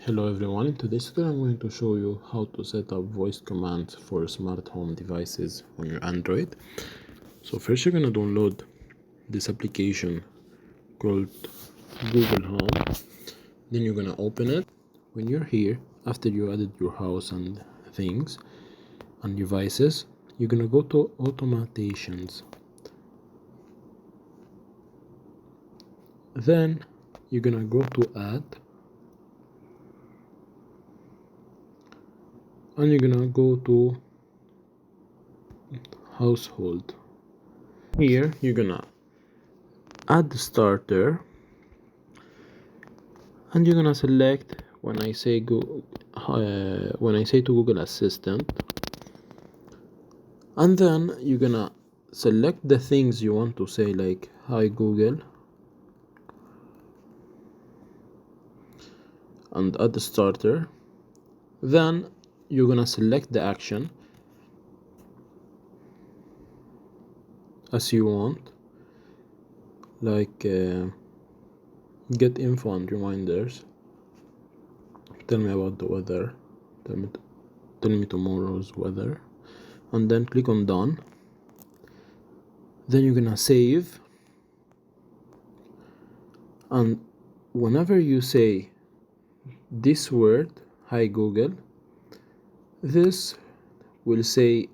Hello everyone, in today's tutorial I'm going to show you how to set up voice commands for smart home devices on your Android. So first you're going to download this application called Google Home. Then you're going to open it. When you're here, after you added your house and things and devices, you're going to go to automations. Then you're going to go to add, and you're gonna go to household. Here you're gonna add the starter, and you're gonna select when I say to Google Assistant, and then you're gonna select the things you want to say, like hi Google, and add the starter. Then you're gonna select the action as you want, like get info and reminders, tell me about the weather, tell me tomorrow's weather, and then click on done. Then you're gonna save, and whenever you say this word, hi Google, this will say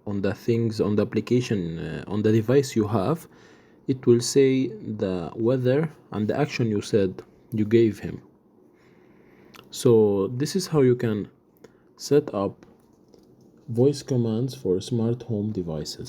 on the things on the application on the device you have, it will say the weather and the action you said you gave him. So this is how you can set up voice commands for smart home devices.